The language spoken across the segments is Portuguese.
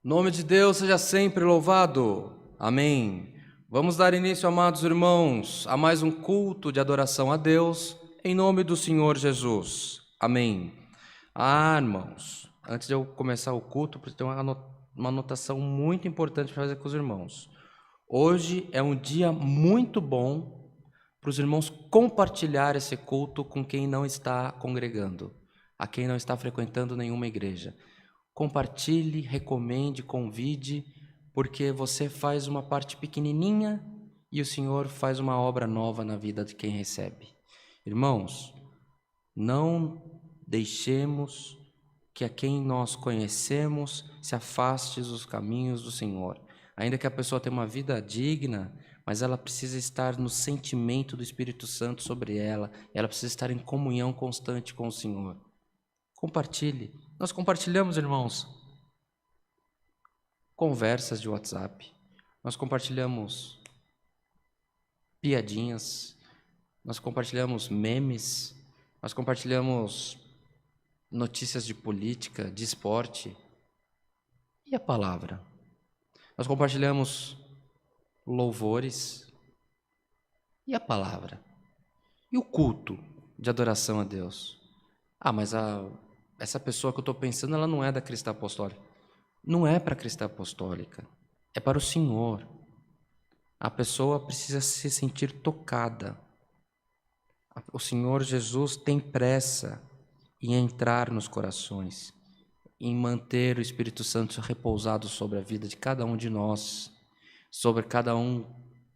Nome de Deus seja sempre louvado. Amém. Vamos dar início, amados irmãos, a mais um culto de adoração a Deus, em nome do Senhor Jesus. Amém. Irmãos, antes de eu começar o culto, tem uma anotação muito importante para fazer com os irmãos. Hoje é um dia muito bom para os irmãos compartilhar esse culto com quem não está congregando, a quem não está frequentando nenhuma igreja. Compartilhe, recomende, convide, porque você faz uma parte pequenininha e o Senhor faz uma obra nova na vida de quem recebe. Irmãos, não deixemos que a quem nós conhecemos se afaste dos caminhos do Senhor. Ainda que a pessoa tenha uma vida digna, mas ela precisa estar no sentimento do Espírito Santo sobre ela, ela precisa estar em comunhão constante com o Senhor. Compartilhe. Nós compartilhamos, irmãos, conversas de WhatsApp, nós compartilhamos piadinhas, nós compartilhamos memes, nós compartilhamos notícias de política, de esporte. E a palavra? Nós compartilhamos louvores. E a palavra? E o culto de adoração a Deus? Mas essa pessoa que eu estou pensando, ela não é da cristã apostólica. Não é para a cristã apostólica, é para o Senhor. A pessoa precisa se sentir tocada. O Senhor Jesus tem pressa em entrar nos corações, em manter o Espírito Santo repousado sobre a vida de cada um de nós. sobre cada um,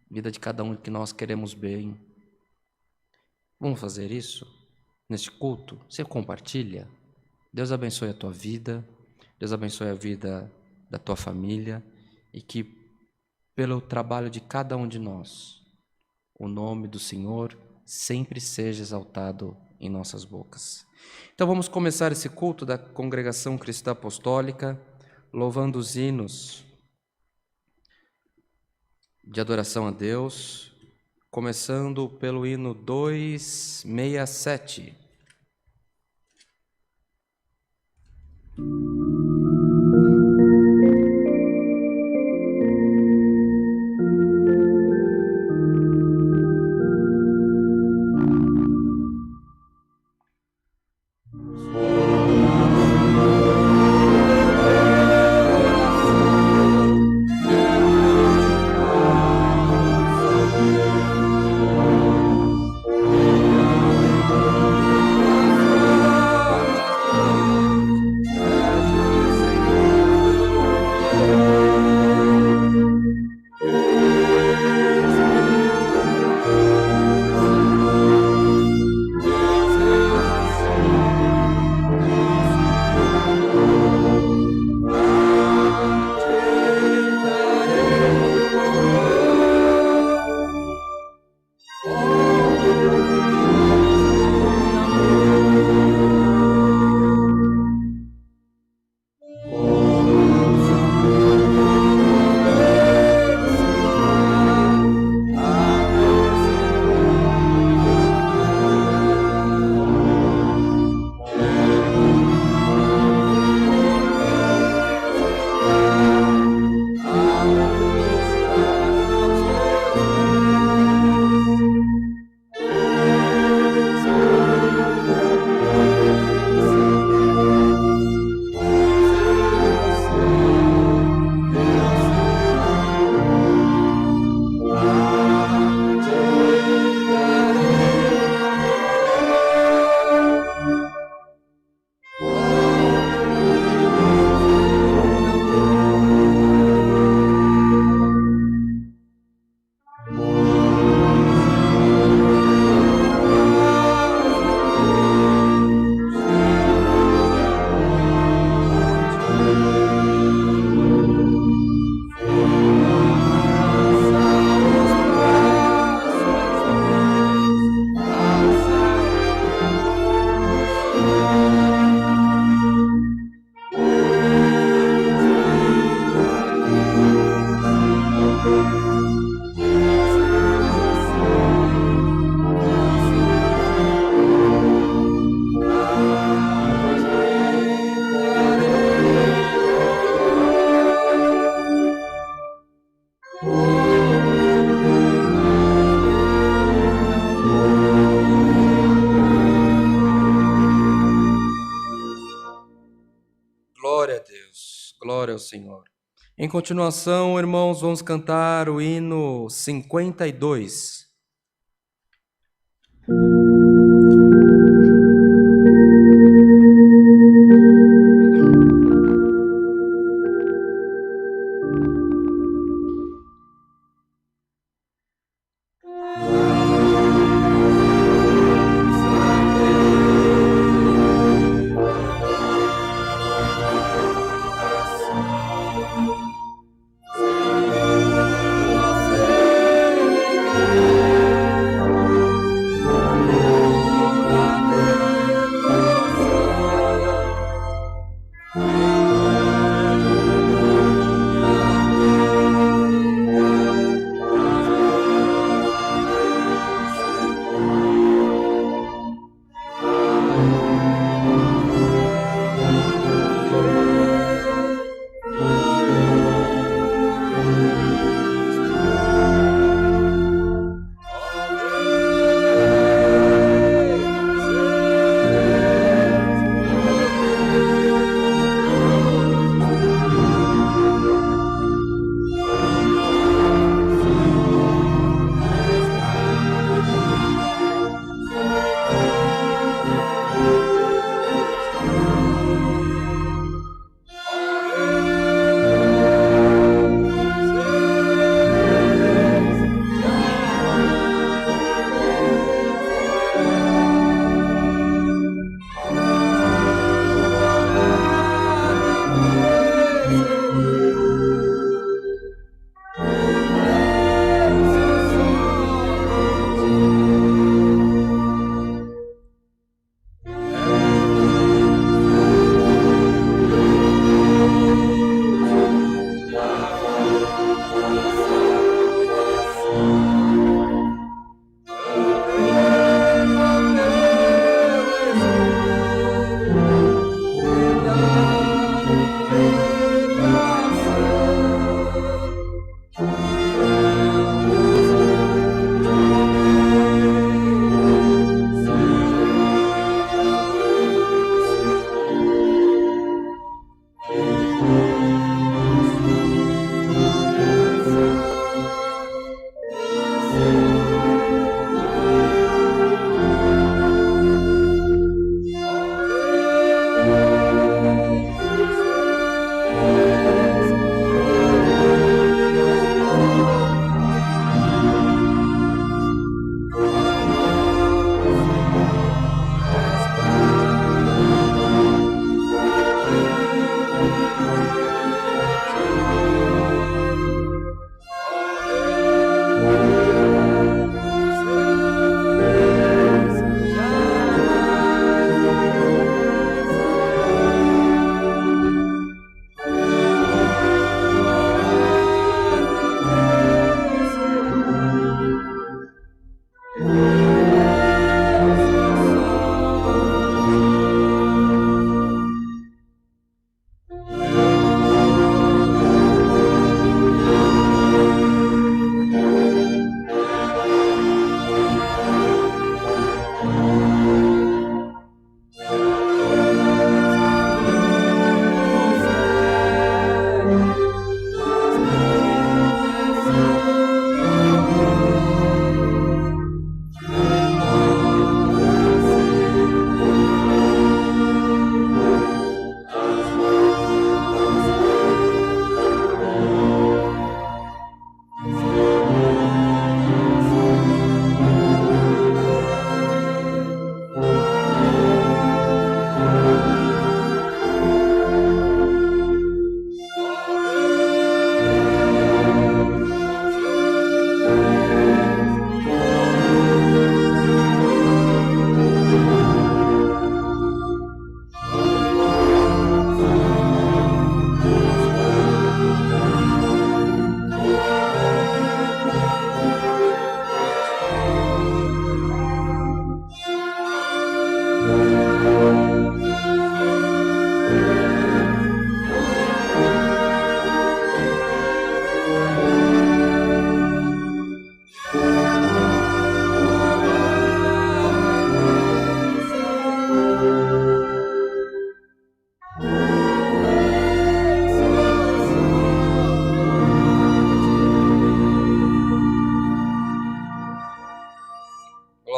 vida de cada um que nós queremos bem. Vamos fazer isso neste culto? Você compartilha? Deus abençoe a tua vida, Deus abençoe a vida da tua família e que pelo trabalho de cada um de nós, o nome do Senhor sempre seja exaltado em nossas bocas. Então vamos começar esse culto da Congregação Cristã Apostólica, louvando os hinos de adoração a Deus, começando pelo hino 267. Glória a Deus, glória ao Senhor. Em continuação, irmãos, vamos cantar o hino 52.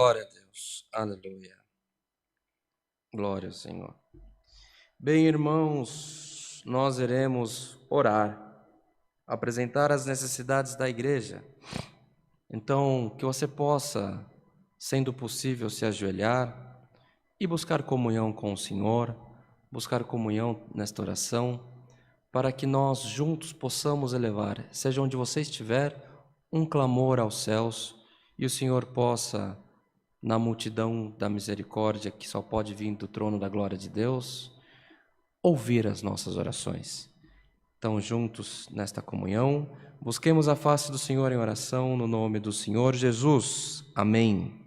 Glória a Deus. Aleluia. Glória ao Senhor. Bem, irmãos, nós iremos orar, apresentar as necessidades da igreja. Então, que você possa, sendo possível, se ajoelhar e buscar comunhão com o Senhor, buscar comunhão nesta oração, para que nós juntos possamos elevar, seja onde você estiver, um clamor aos céus e o Senhor possa, na multidão da misericórdia que só pode vir do trono da glória de Deus, ouvir as nossas orações. Então, juntos nesta comunhão, busquemos a face do Senhor em oração, no nome do Senhor Jesus. Amém.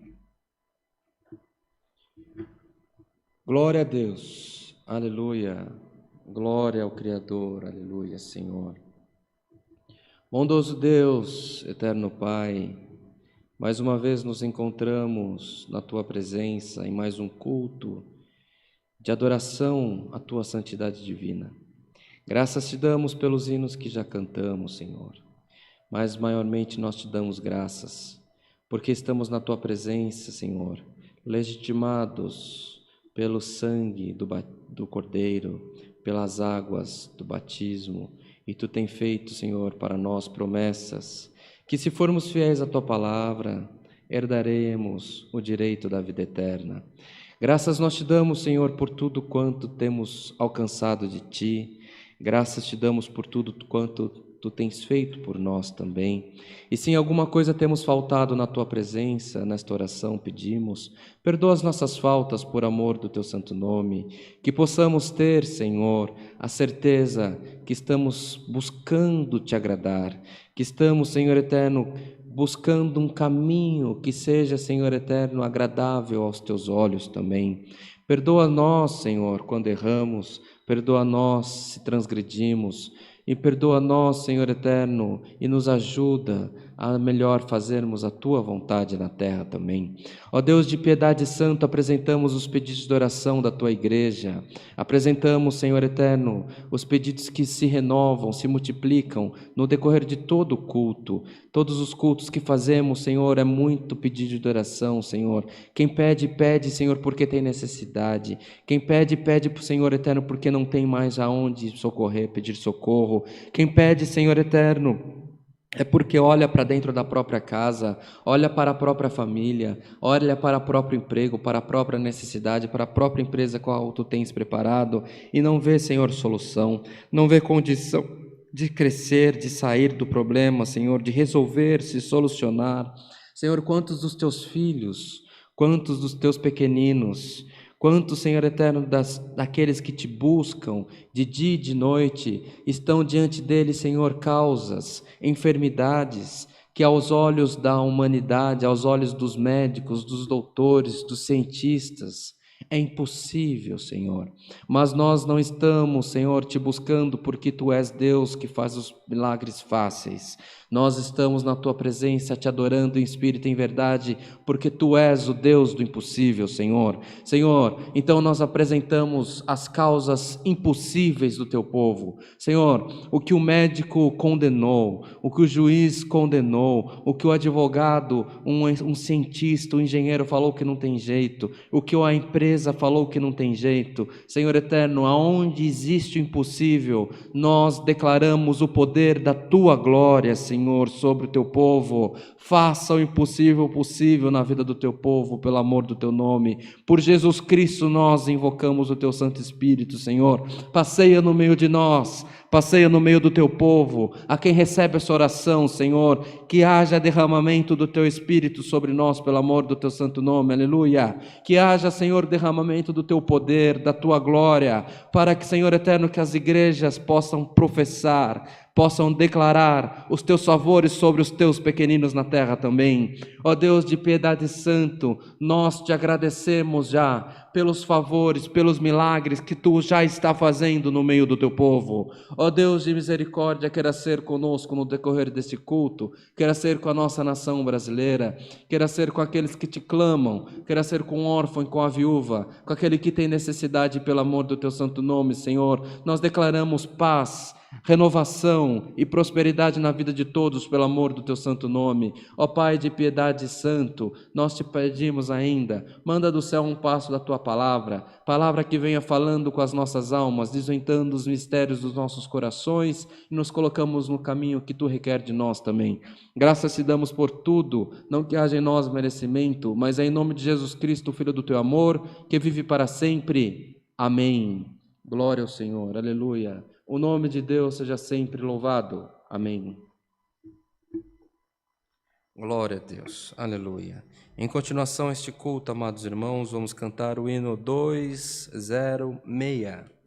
Glória a Deus. Aleluia. Glória ao Criador. Aleluia, Senhor. Bondoso Deus, eterno Pai, mais uma vez nos encontramos na Tua presença em mais um culto de adoração à Tua santidade divina. Graças te damos pelos hinos que já cantamos, Senhor, mas maiormente nós te damos graças, porque estamos na Tua presença, Senhor, legitimados pelo sangue do Cordeiro, pelas águas do batismo, e Tu tem feito, Senhor, para nós promessas, que se formos fiéis à Tua palavra, herdaremos o direito da vida eterna. Graças nós te damos, Senhor, por tudo quanto temos alcançado de Ti. Graças te damos por tudo quanto Tu tens feito por nós também. E se em alguma coisa temos faltado na Tua presença, nesta oração pedimos, perdoa as nossas faltas por amor do Teu santo nome, que possamos ter, Senhor, a certeza que estamos buscando Te agradar, que estamos, Senhor eterno, buscando um caminho que seja, Senhor eterno, agradável aos Teus olhos também. Perdoa nós, Senhor, quando erramos, perdoa nós se transgredimos, e perdoa nós, Senhor eterno, e nos ajuda a melhor fazermos a Tua vontade na terra também. Ó Deus de piedade santo, apresentamos os pedidos de oração da Tua igreja, apresentamos, Senhor eterno, os pedidos que se renovam, se multiplicam no decorrer de todo o culto. Todos os cultos que fazemos, Senhor, é muito pedido de oração, Senhor. Quem pede, pede, Senhor, porque tem necessidade. Quem pede, pede para o Senhor eterno porque não tem mais aonde socorrer, pedir socorro. Quem pede, Senhor eterno, é porque olha para dentro da própria casa, olha para a própria família, olha para o próprio emprego, para a própria necessidade, para a própria empresa qual tu tens preparado e não vê, Senhor, solução, não vê condição de crescer, de sair do problema, Senhor, de resolver, se solucionar. Senhor, quantos dos teus filhos, quantos dos teus pequeninos, quantos, Senhor eterno, daqueles que te buscam de dia e de noite, estão diante dele, Senhor, causas, enfermidades, que aos olhos da humanidade, aos olhos dos médicos, dos doutores, dos cientistas, é impossível, Senhor. Mas nós não estamos, Senhor, te buscando porque Tu és Deus que faz os milagres fáceis. Nós estamos na Tua presença te adorando em espírito e em verdade, porque Tu és o Deus do impossível, Senhor. Senhor, então nós apresentamos as causas impossíveis do Teu povo. Senhor, o que o médico condenou, o que o juiz condenou, o que o advogado, um cientista, um engenheiro falou que não tem jeito, o que a empresa falou que não tem jeito. Senhor eterno, aonde existe o impossível, nós declaramos o poder da Tua glória, Senhor, sobre o Teu povo. Faça o impossível possível na vida do Teu povo, pelo amor do Teu nome. Por Jesus Cristo nós invocamos o Teu Santo Espírito, Senhor. Passeia no meio de nós, passeia no meio do Teu povo, a quem recebe essa oração, Senhor, que haja derramamento do Teu Espírito sobre nós, pelo amor do Teu santo nome, aleluia. Que haja, Senhor, derramamento do Teu poder, da Tua glória, para que, Senhor eterno, que as igrejas possam professar, possam declarar os Teus favores sobre os Teus pequeninos na terra também. Ó Deus de piedade santo, nós Te agradecemos já pelos favores, pelos milagres que Tu já está fazendo no meio do Teu povo. Ó Deus de misericórdia, queira ser conosco no decorrer desse culto, queira ser com a nossa nação brasileira, queira ser com aqueles que Te clamam, queira ser com o órfão e com a viúva, com aquele que tem necessidade pelo amor do Teu santo nome, Senhor. Nós declaramos paz, renovação e prosperidade na vida de todos, pelo amor do Teu santo nome. Ó Pai de piedade santo, nós Te pedimos ainda, manda do céu um passo da Tua palavra, palavra que venha falando com as nossas almas, desvendando os mistérios dos nossos corações e nos colocamos no caminho que Tu requer de nós também. Graças te damos por tudo, não que haja em nós merecimento, mas é em nome de Jesus Cristo, Filho do Teu amor, que vive para sempre. Amém. Glória ao Senhor, aleluia. O nome de Deus seja sempre louvado. Amém. Glória a Deus. Aleluia. Em continuação a este culto, amados irmãos, vamos cantar o hino 206.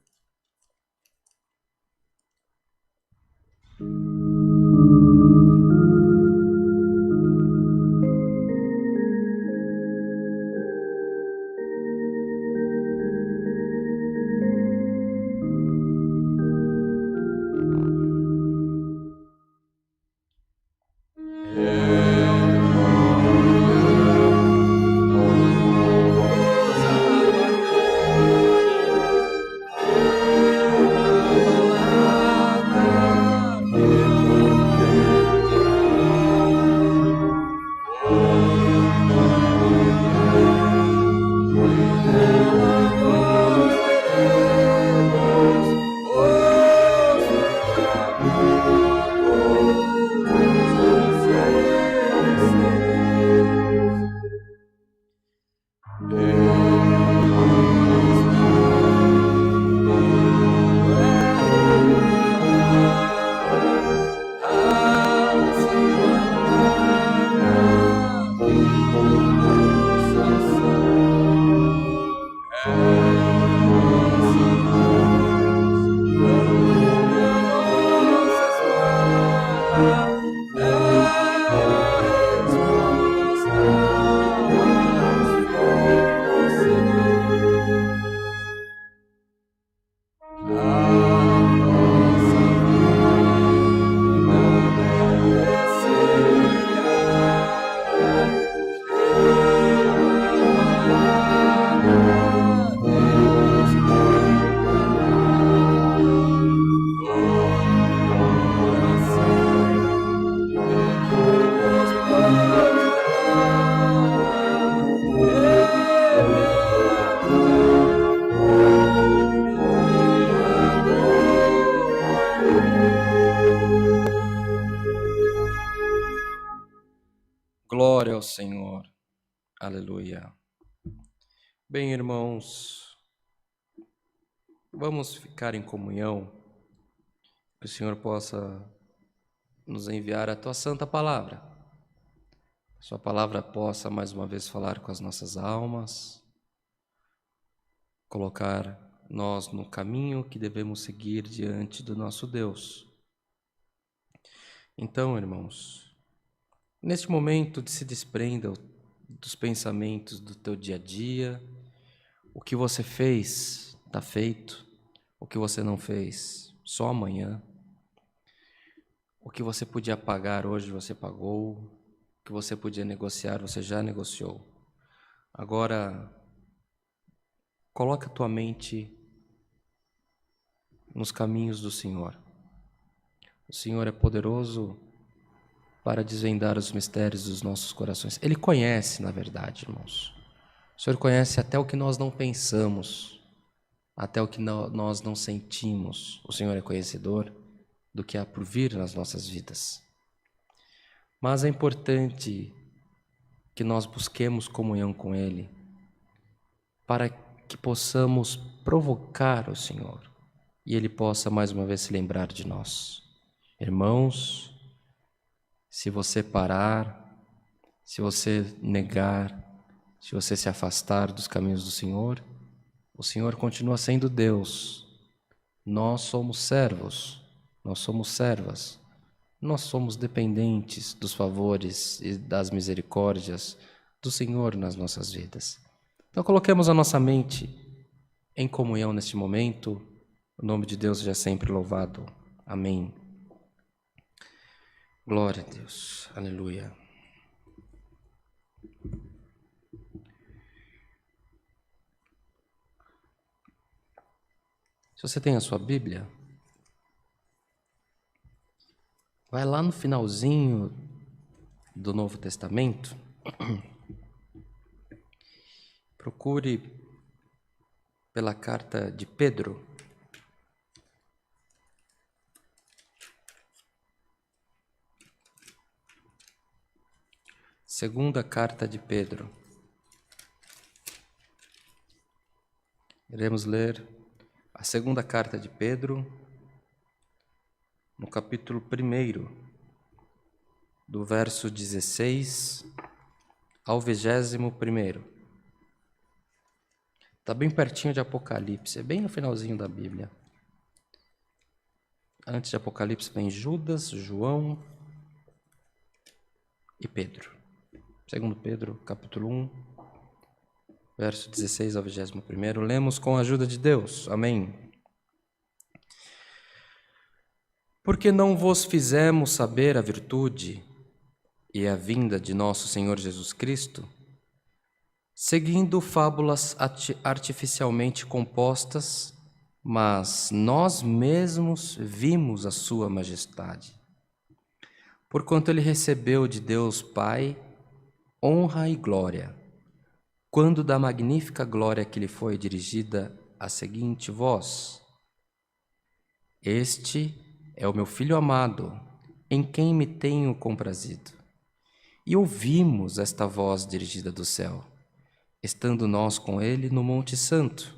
Glória ao Senhor. Aleluia. Bem, irmãos, vamos ficar em comunhão, que o Senhor possa nos enviar a tua santa palavra. Sua palavra possa mais uma vez falar com as nossas almas, colocar nós no caminho que devemos seguir diante do nosso Deus. Então, irmãos, neste momento se desprenda dos pensamentos do teu dia a dia. O que você fez, está feito. O que você não fez, só amanhã. O que você podia pagar hoje, você pagou. O que você podia negociar, você já negociou. Agora, coloca a tua mente nos caminhos do Senhor. O Senhor é poderoso para desvendar os mistérios dos nossos corações. Ele conhece, na verdade, irmãos. O Senhor conhece até o que nós não pensamos, até o que nós não sentimos. O Senhor é conhecedor do que há por vir nas nossas vidas. Mas é importante que nós busquemos comunhão com Ele, para que possamos provocar o Senhor e Ele possa mais uma vez se lembrar de nós. Irmãos, se você parar, se você negar, se você se afastar dos caminhos do Senhor, o Senhor continua sendo Deus. Nós somos servos, nós somos servas, nós somos dependentes dos favores e das misericórdias do Senhor nas nossas vidas. Então coloquemos a nossa mente em comunhão neste momento. O nome de Deus seja sempre louvado. Amém. Glória a Deus. Aleluia. Se você tem a sua Bíblia, vai lá no finalzinho do Novo Testamento. Procure pela carta de Pedro. Segunda carta de Pedro. Iremos ler a segunda carta de Pedro, no capítulo 1, do verso 16 ao 21º. Está bem pertinho de Apocalipse, é bem no finalzinho da Bíblia. Antes de Apocalipse vem Judas, João e Pedro. Segundo Pedro, capítulo 1, verso 16 ao 21º. Lemos com a ajuda de Deus. Amém. Porque não vos fizemos saber a virtude e a vinda de nosso Senhor Jesus Cristo, seguindo fábulas artificialmente compostas, mas nós mesmos vimos a sua majestade. Porquanto ele recebeu de Deus Pai honra e glória, quando da magnífica glória que lhe foi dirigida a seguinte voz: Este é o meu Filho amado, em quem me tenho comprazido. E ouvimos esta voz dirigida do céu, estando nós com ele no Monte Santo.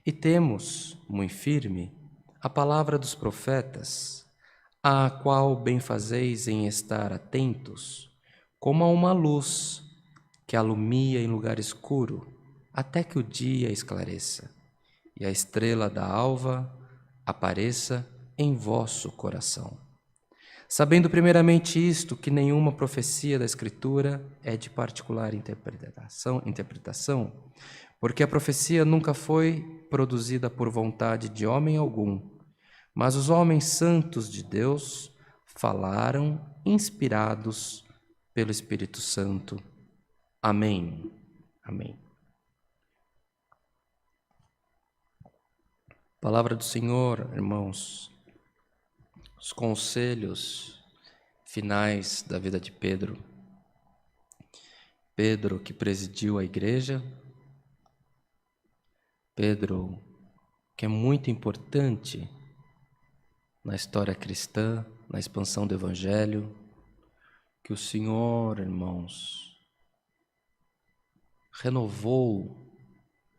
E temos, muito firme, a palavra dos profetas, à qual bem fazeis em estar atentos, como a uma luz que alumia em lugar escuro, até que o dia esclareça, e a estrela da alva apareça em vosso coração. Sabendo primeiramente isto, que nenhuma profecia da Escritura é de particular interpretação, porque a profecia nunca foi produzida por vontade de homem algum, mas os homens santos de Deus falaram inspirados pelo Espírito Santo. Amém. Amém. Palavra do Senhor, irmãos. Os conselhos finais da vida de Pedro. Pedro que presidiu a igreja. Pedro que é muito importante na história cristã, na expansão do Evangelho. que o Senhor, irmãos, renovou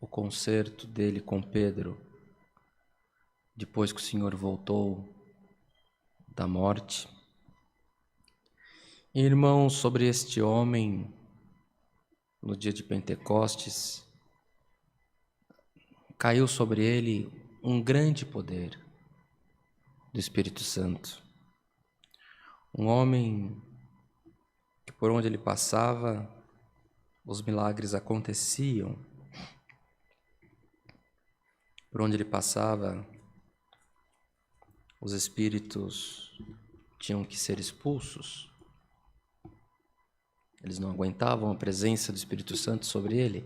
o concerto dele com Pedro, depois que o Senhor voltou da morte. E, irmãos, sobre este homem, no dia de Pentecostes, caiu sobre ele um grande poder do Espírito Santo. Um homem que por onde ele passava, os milagres aconteciam. Por onde ele passava, os espíritos tinham que ser expulsos. Eles não aguentavam a presença do Espírito Santo sobre ele.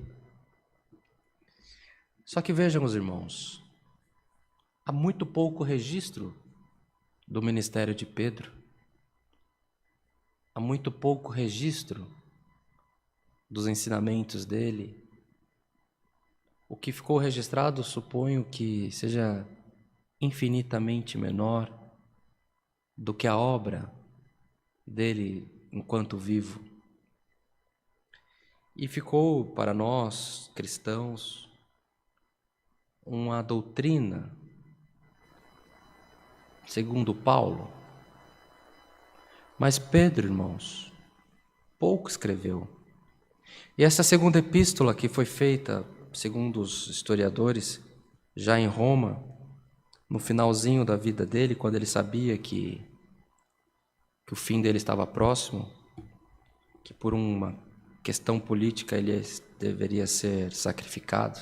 Só que vejam, os irmãos, há muito pouco registro do ministério de Pedro. Há muito pouco registro dos ensinamentos dele. O que ficou registrado, suponho que seja infinitamente menor do que a obra dele enquanto vivo. E ficou para nós, cristãos, uma doutrina, segundo Paulo. Mas Pedro, irmãos, pouco escreveu. E essa segunda epístola que foi feita, segundo os historiadores, já em Roma, no finalzinho da vida dele, quando ele sabia que o fim dele estava próximo, que por uma questão política ele deveria ser sacrificado,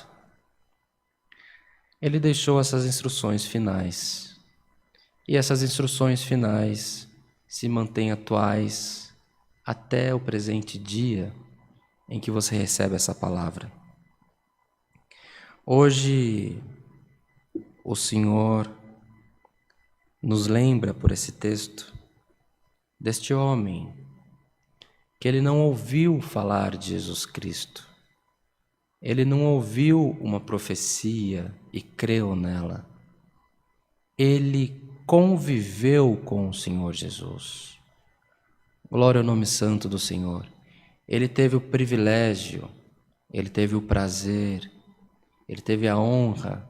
ele deixou essas instruções finais. E essas instruções finais se mantêm atuais até o presente dia em que você recebe essa palavra. Hoje, o Senhor nos lembra por esse texto deste homem que ele não ouviu falar de Jesus Cristo. Ele não ouviu uma profecia e creu nela. Ele conviveu com o Senhor Jesus. Glória ao nome santo do Senhor. Ele teve o privilégio, ele teve o prazer, ele teve a honra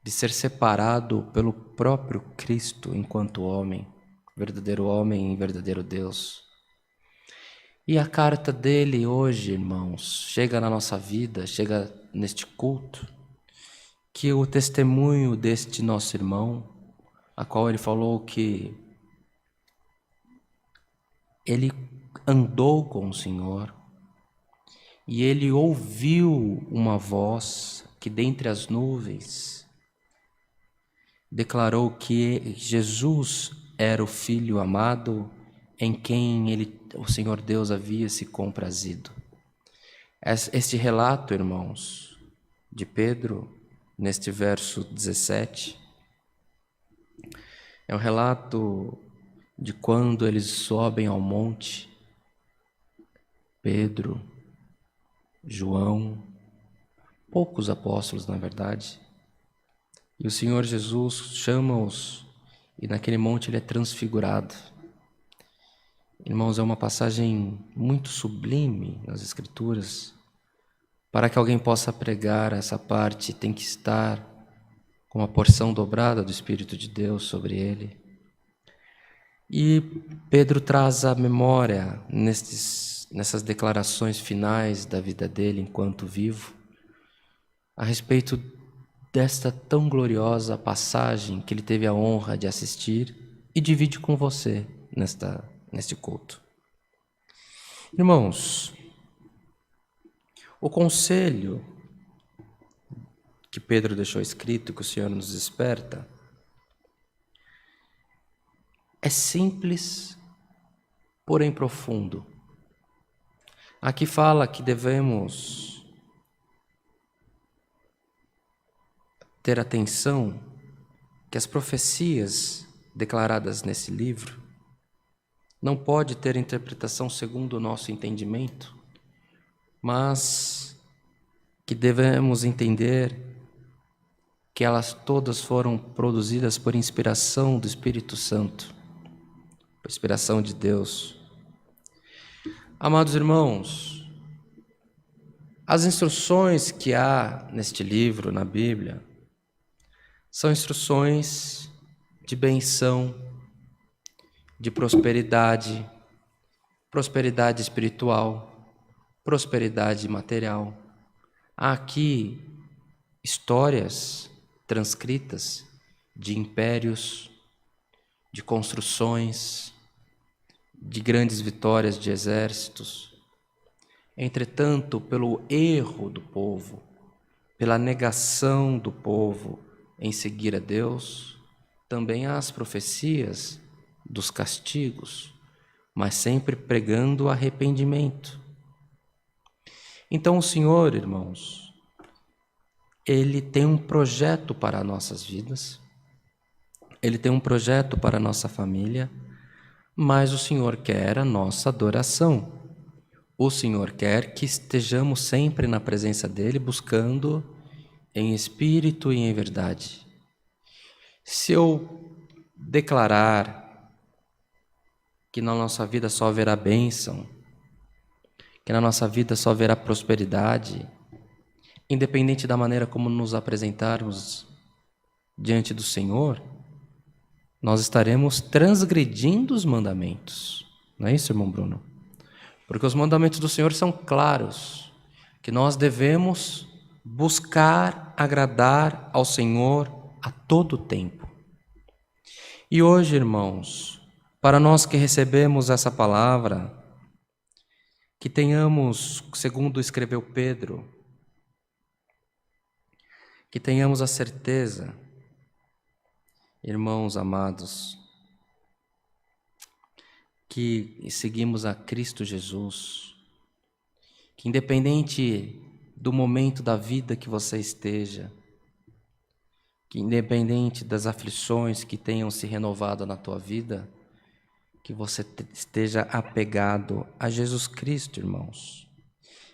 de ser separado pelo próprio Cristo enquanto homem e verdadeiro Deus. E a carta dele hoje, irmãos, chega na nossa vida, chega neste culto, que o testemunho deste nosso irmão, a qual ele falou que ele andou com o Senhor e ele ouviu uma voz que dentre as nuvens declarou que Jesus era o Filho amado em quem o Senhor Deus havia se comprazido. Este relato, irmãos, de Pedro, neste verso 17, é um relato de quando eles sobem ao monte, Pedro, João, poucos apóstolos, na verdade, e o Senhor Jesus chama-os e naquele monte ele é transfigurado. Irmãos, é uma passagem muito sublime nas Escrituras. Para que alguém possa pregar essa parte, tem que estar com uma porção dobrada do Espírito de Deus sobre ele. E Pedro traz à memória, nessas declarações finais da vida dele enquanto vivo, a respeito desta tão gloriosa passagem que ele teve a honra de assistir e divide com você neste culto. Irmãos, o conselho que Pedro deixou escrito, que o Senhor nos desperta, é simples, porém profundo. Aqui fala que devemos ter atenção que as profecias declaradas nesse livro não pode ter interpretação segundo o nosso entendimento, mas que devemos entender que elas todas foram produzidas por inspiração do Espírito Santo, por inspiração de Deus. Amados irmãos, as instruções que há neste livro, na Bíblia, são instruções de benção, de prosperidade, prosperidade espiritual, prosperidade material. Há aqui histórias transcritas de impérios, de construções, de grandes vitórias de exércitos. Entretanto, pelo erro do povo, pela negação do povo em seguir a Deus, também há as profecias dos castigos, mas sempre pregando arrependimento. Então o Senhor, irmãos, Ele tem um projeto para nossas vidas, Ele tem um projeto para a nossa família, mas o Senhor quer a nossa adoração. O Senhor quer que estejamos sempre na presença dEle, buscando em espírito e em verdade. Se eu declarar que na nossa vida só haverá bênção, que na nossa vida só haverá prosperidade, independente da maneira como nos apresentarmos diante do Senhor, nós estaremos transgredindo os mandamentos. Não é isso, irmão Bruno? Porque os mandamentos do Senhor são claros, que nós devemos buscar agradar ao Senhor a todo tempo. E hoje, irmãos, para nós que recebemos essa palavra, que tenhamos, segundo escreveu Pedro, que tenhamos a certeza, irmãos amados, que seguimos a Cristo Jesus, que independente do momento da vida que você esteja, que independente das aflições que tenham se renovado na tua vida, que você esteja apegado a Jesus Cristo, irmãos,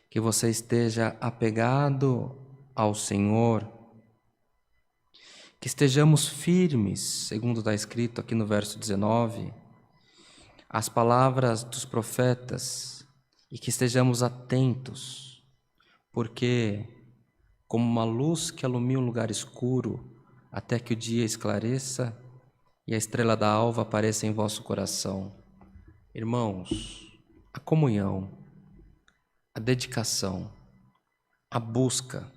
que você esteja apegado ao Senhor, que estejamos firmes, segundo está escrito aqui no verso 19, as palavras dos profetas, e que estejamos atentos, porque como uma luz que alumia um lugar escuro, até que o dia esclareça e a estrela da alva apareça em vosso coração. Irmãos, a comunhão, a dedicação, a busca,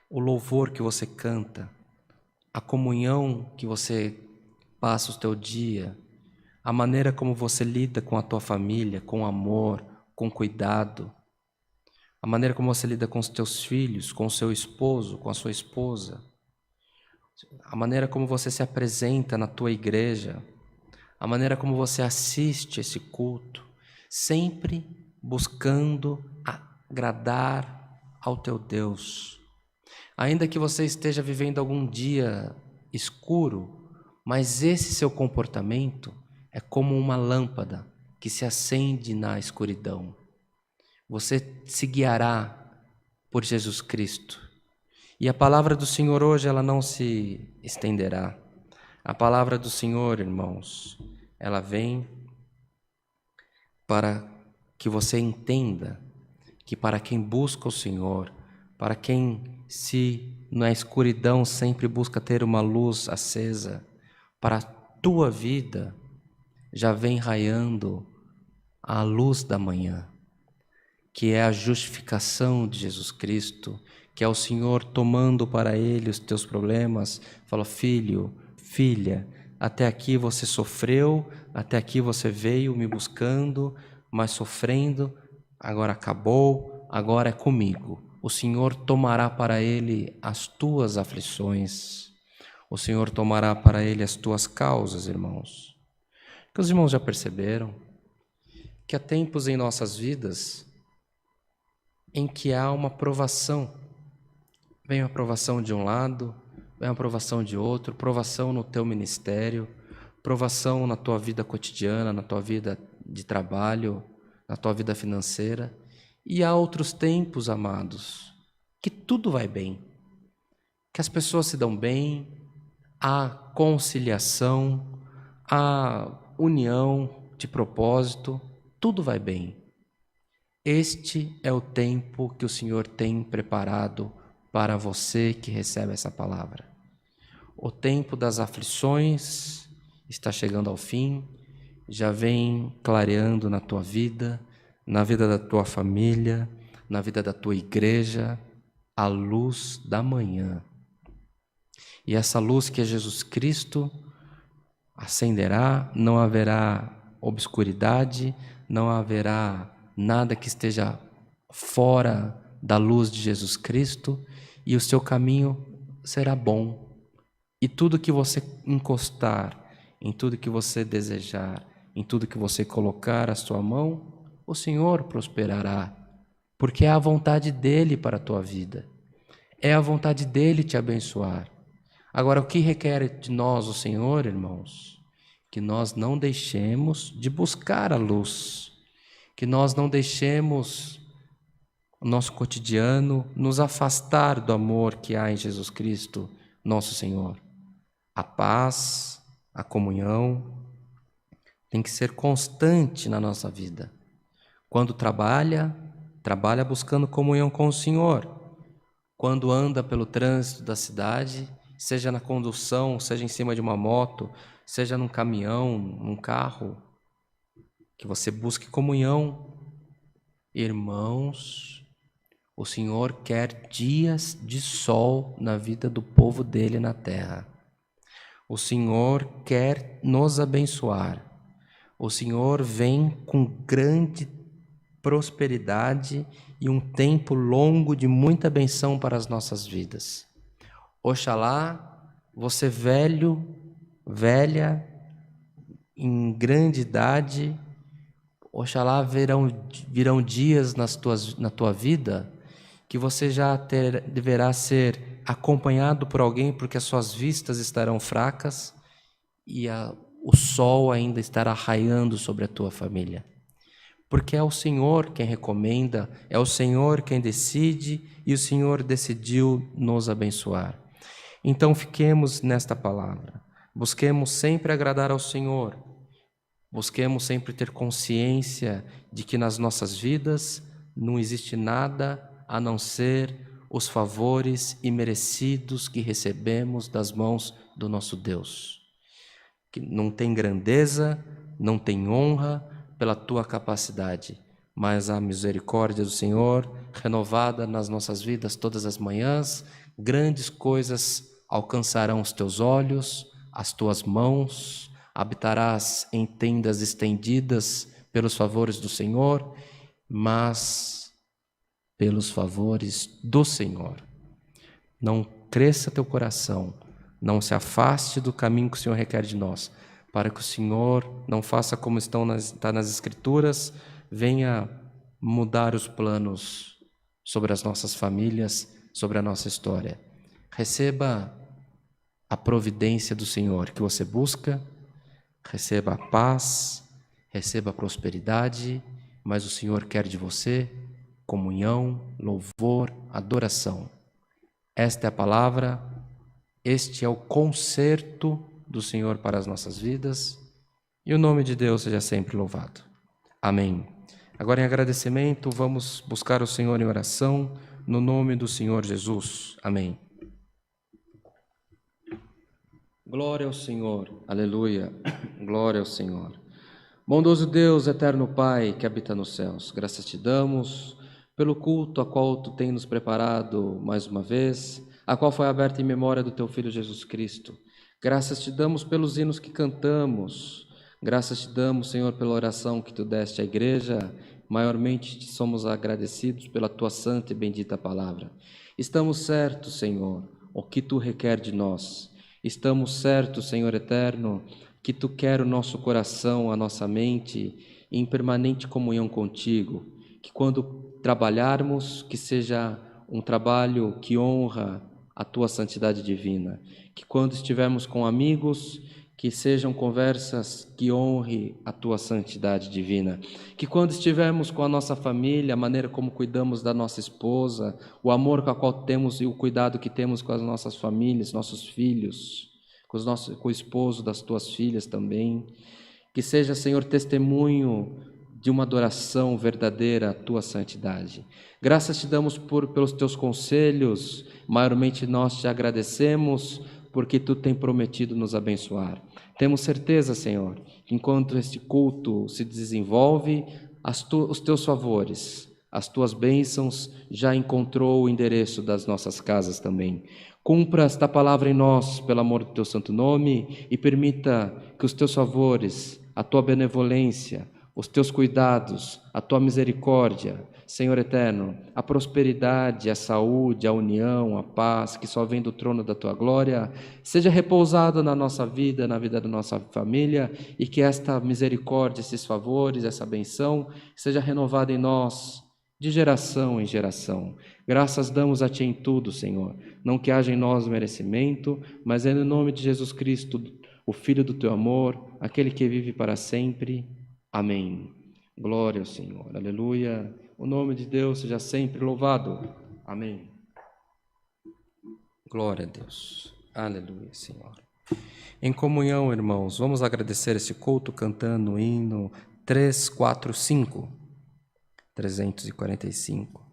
o louvor que você canta, a comunhão que você passa o teu dia, a maneira como você lida com a tua família, com amor, com cuidado, a maneira como você lida com os teus filhos, com o seu esposo, com a sua esposa, a maneira como você se apresenta na tua igreja, a maneira como você assiste esse culto, sempre buscando agradar ao teu Deus. Ainda que você esteja vivendo algum dia escuro, mas esse seu comportamento é como uma lâmpada que se acende na escuridão. Você se guiará por Jesus Cristo. E a palavra do Senhor hoje, ela não se estenderá. A palavra do Senhor, irmãos, ela vem para que você entenda que para quem busca o Senhor, para quem se na escuridão sempre busca ter uma luz acesa, para a tua vida já vem raiando a luz da manhã, que é a justificação de Jesus Cristo, que é o Senhor tomando para Ele os teus problemas. Falou: filho, filha, até aqui você sofreu, até aqui você veio me buscando, mas sofrendo, agora acabou, agora é comigo. O Senhor tomará para Ele as tuas aflições, o Senhor tomará para Ele as tuas causas, irmãos. Que os irmãos já perceberam que há tempos em nossas vidas em que há uma provação. Vem a provação de um lado, vem a provação de outro, provação no teu ministério, provação na tua vida cotidiana, na tua vida de trabalho, na tua vida financeira. E há outros tempos, amados, que tudo vai bem, que as pessoas se dão bem, há conciliação, há união de propósito, tudo vai bem. Este é o tempo que o Senhor tem preparado para você que recebe essa palavra. O tempo das aflições está chegando ao fim, já vem clareando na tua vida, na vida da tua família, na vida da tua igreja, a luz da manhã. E essa luz que é Jesus Cristo acenderá, não haverá obscuridade, não haverá nada que esteja fora da luz de Jesus Cristo, e o seu caminho será bom. E tudo que você encostar, em tudo que você desejar, em tudo que você colocar a sua mão, o Senhor prosperará, porque é a vontade dEle para a tua vida. É a vontade dEle te abençoar. Agora, o que requer de nós o Senhor, irmãos? Que nós não deixemos de buscar a luz, que nós não deixemos o nosso cotidiano nos afastar do amor que há em Jesus Cristo, nosso Senhor. A paz, a comunhão tem que ser constante na nossa vida. Quando trabalha buscando comunhão com o Senhor. Quando anda pelo trânsito da cidade, seja na condução, seja em cima de uma moto, seja num caminhão, num carro, que você busque comunhão. Irmãos, o Senhor quer dias de sol na vida do povo dele na terra. O Senhor quer nos abençoar. O Senhor vem com grande prosperidade e um tempo longo de muita benção para as nossas vidas. Oxalá você velho, velha, em grande idade, oxalá virão dias na tua vida que você já deverá ser acompanhado por alguém, porque as suas vistas estarão fracas e o sol ainda estará raiando sobre a tua família. Porque é o Senhor quem recomenda, é o Senhor quem decide, e o Senhor decidiu nos abençoar. Então fiquemos nesta palavra, busquemos sempre agradar ao Senhor, busquemos sempre ter consciência de que nas nossas vidas não existe nada a não ser os favores imerecidos que recebemos das mãos do nosso Deus. Que não tem grandeza, não tem honra pela tua capacidade, mas a misericórdia do Senhor, renovada nas nossas vidas todas as manhãs, grandes coisas alcançarão os teus olhos, as tuas mãos, habitarás em tendas estendidas pelos favores do Senhor, mas pelos favores do Senhor. Não cresça teu coração, não se afaste do caminho que o Senhor requer de nós, para que o Senhor não faça como está nas Escrituras, venha mudar os planos sobre as nossas famílias, sobre a nossa história. Receba a providência do Senhor que você busca, receba a paz, receba a prosperidade, mas o Senhor quer de você comunhão, louvor, adoração. Esta é a palavra, este é o concerto do Senhor para as nossas vidas, e o nome de Deus seja sempre louvado. Amém. Agora, em agradecimento, vamos buscar o Senhor em oração, no nome do Senhor Jesus. Amém. Glória ao Senhor, aleluia, glória ao Senhor. Bondoso Deus, eterno Pai, que habita nos céus, graças te damos pelo culto a qual tu tens nos preparado mais uma vez, a qual foi aberta em memória do teu Filho Jesus Cristo. Graças te damos pelos hinos que cantamos, graças te damos, Senhor, pela oração que tu deste à igreja, maiormente te somos agradecidos pela tua santa e bendita palavra. Estamos certos, Senhor, o que tu requer de nós. Estamos certos, Senhor eterno, que tu quer o nosso coração, a nossa mente em permanente comunhão contigo, que quando trabalharmos, que seja um trabalho que honra a tua santidade divina, que quando estivermos com amigos, que sejam conversas que honre a tua santidade divina, que quando estivermos com a nossa família, a maneira como cuidamos da nossa esposa, o amor com a qual temos e o cuidado que temos com as nossas famílias, nossos filhos, com o esposo das tuas filhas também, que seja, Senhor, testemunho de uma adoração verdadeira à tua santidade. Graças te damos pelos teus conselhos, maiormente nós te agradecemos porque tu tem prometido nos abençoar. Temos certeza, Senhor, que enquanto este culto se desenvolve, os teus favores, as tuas bênçãos já encontrou o endereço das nossas casas também. Cumpra esta palavra em nós, pelo amor do teu santo nome, e permita que os teus favores, a tua benevolência, os teus cuidados, a tua misericórdia, Senhor eterno, a prosperidade, a saúde, a união, a paz, que só vem do trono da tua glória, seja repousada na nossa vida, na vida da nossa família, e que esta misericórdia, esses favores, essa benção, seja renovada em nós, de geração em geração. Graças damos a Ti em tudo, Senhor. Não que haja em nós merecimento, mas é no nome de Jesus Cristo, o Filho do Teu amor, aquele que vive para sempre. Amém. Glória ao Senhor. Aleluia. O nome de Deus seja sempre louvado. Amém. Glória a Deus. Aleluia, Senhor. Em comunhão, irmãos, vamos agradecer esse culto cantando o hino 345. 345.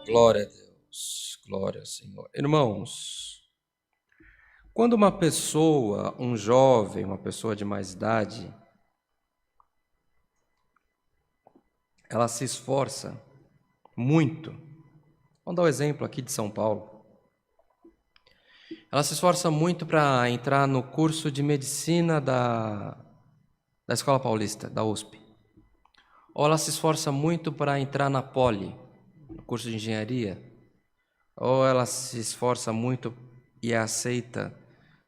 Glória a Deus, glória ao Senhor. Irmãos, quando uma pessoa, um jovem, uma pessoa de mais idade, ela se esforça muito. Vamos dar um exemplo aqui de São Paulo. Ela se esforça muito para entrar no curso de medicina da Escola Paulista, da USP. Ou ela se esforça muito para entrar na Poli, no curso de engenharia, ou ela se esforça muito e é aceita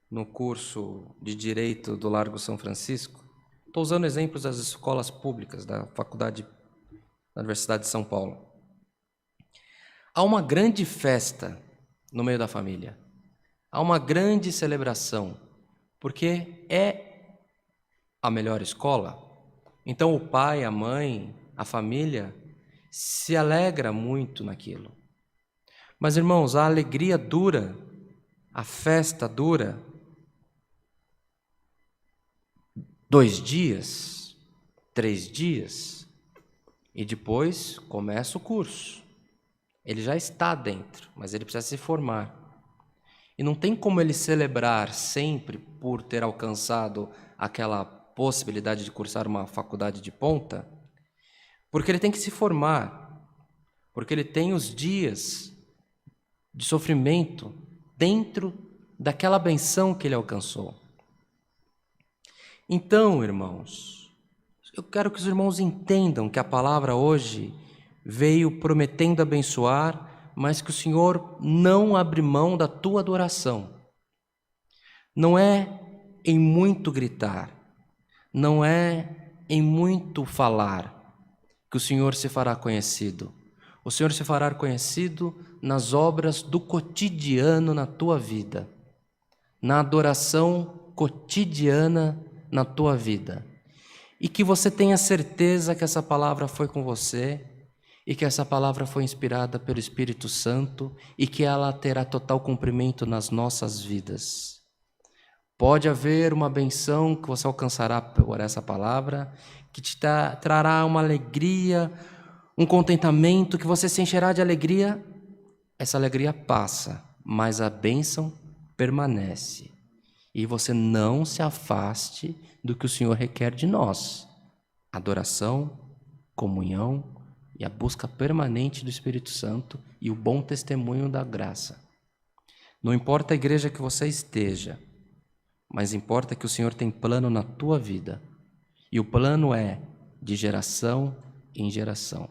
no curso de Direito do Largo São Francisco. Estou usando exemplos das escolas públicas, da faculdade da Universidade de São Paulo. Há uma grande festa no meio da família. Há uma grande celebração, porque é a melhor escola. Então o pai, a mãe, a família se alegra muito naquilo. Mas, irmãos, a alegria dura, a festa dura 2 dias, 3 dias, e depois começa o curso. Ele já está dentro, mas ele precisa se formar. E não tem como ele celebrar sempre por ter alcançado aquela possibilidade de cursar uma faculdade de ponta, porque ele tem que se formar, porque ele tem os dias de sofrimento dentro daquela benção que ele alcançou. Então, irmãos, eu quero que os irmãos entendam que a palavra hoje veio prometendo abençoar, mas que o Senhor não abre mão da tua adoração. Não é em muito gritar, não é em muito falar que o Senhor se fará conhecido. O Senhor se fará conhecido nas obras do cotidiano na tua vida, na adoração cotidiana na tua vida. E que você tenha certeza que essa palavra foi com você, e que essa palavra foi inspirada pelo Espírito Santo e que ela terá total cumprimento nas nossas vidas. Pode haver uma benção que você alcançará por essa palavra, que te trará uma alegria, um contentamento, que você se encherá de alegria. Essa alegria passa, mas a bênção permanece. E você não se afaste do que o Senhor requer de nós: adoração, comunhão e a busca permanente do Espírito Santo e o bom testemunho da graça. Não importa a igreja que você esteja, mas importa que o Senhor tem plano na tua vida. E o plano é de geração em geração.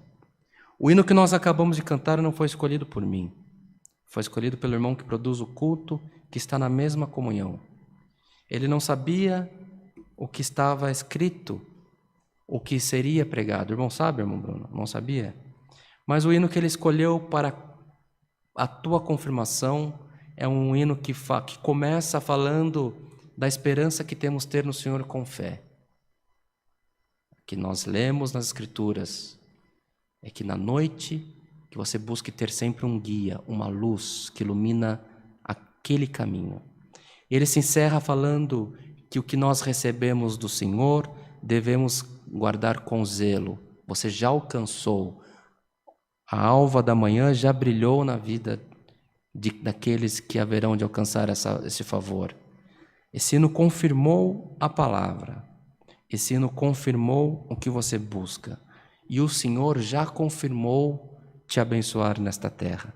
O hino que nós acabamos de cantar não foi escolhido por mim. Foi escolhido pelo irmão que produz o culto, que está na mesma comunhão. Ele não sabia o que estava escrito, o que seria pregado. O irmão sabe, irmão Bruno? Não sabia? Mas o hino que ele escolheu para a tua confirmação é um hino que começa falando da esperança que temos ter no Senhor com fé. Que nós lemos nas Escrituras é que na noite que você busque ter sempre um guia, uma luz que ilumina aquele caminho. Ele se encerra falando que o que nós recebemos do Senhor devemos guardar com zelo. Você já alcançou. A alva da manhã já brilhou na vida daqueles que haverão de alcançar esse favor. Esse hino confirmou a palavra. Esse hino confirmou o que você busca. E o Senhor já confirmou te abençoar nesta terra.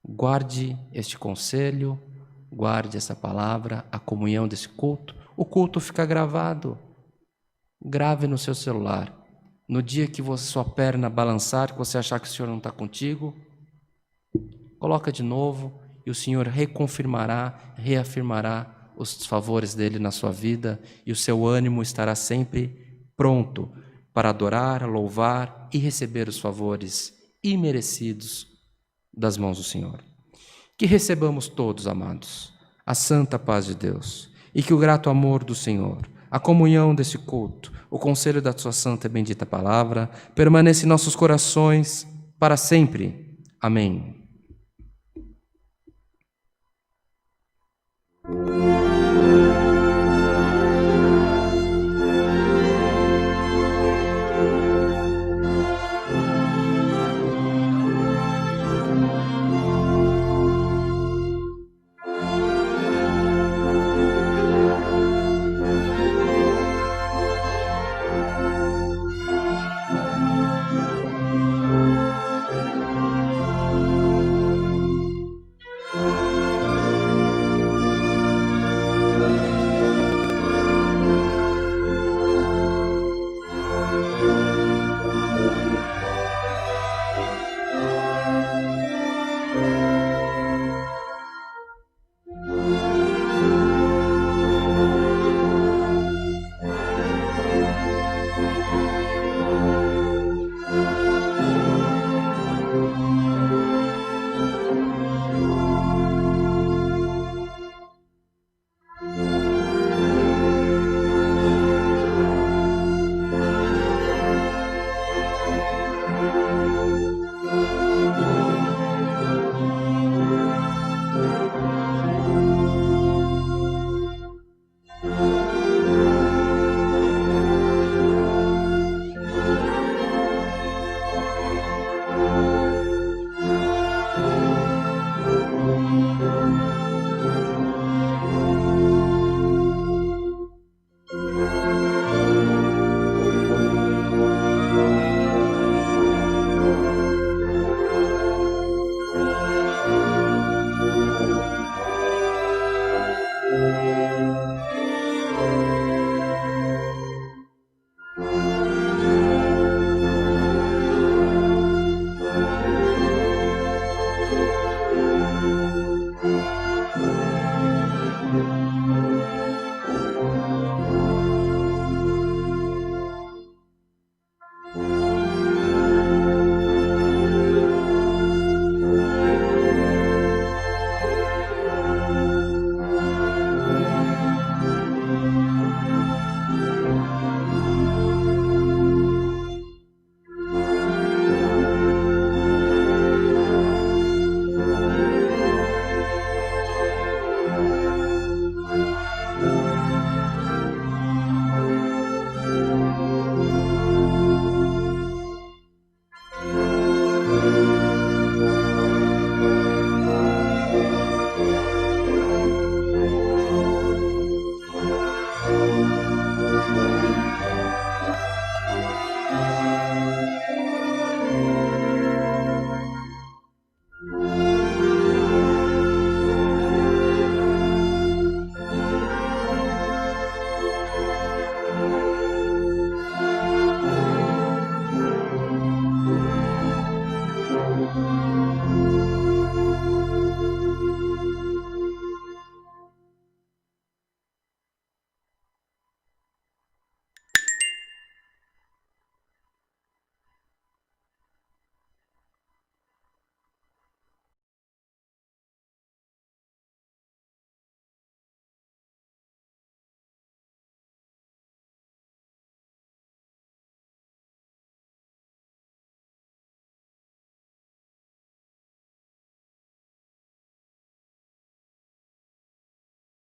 Guarde este conselho, guarde essa palavra, a comunhão desse culto. O culto fica gravado. Grave no seu celular. No dia que sua perna balançar, que você achar que o Senhor não está contigo, coloca de novo e o Senhor reconfirmará, reafirmará os favores dele na sua vida e o seu ânimo estará sempre pronto para adorar, louvar e receber os favores imerecidos das mãos do Senhor. Que recebamos todos, amados, a santa paz de Deus e que o grato amor do Senhor, a comunhão desse culto, o conselho da sua santa e bendita palavra permaneça em nossos corações para sempre. Amém.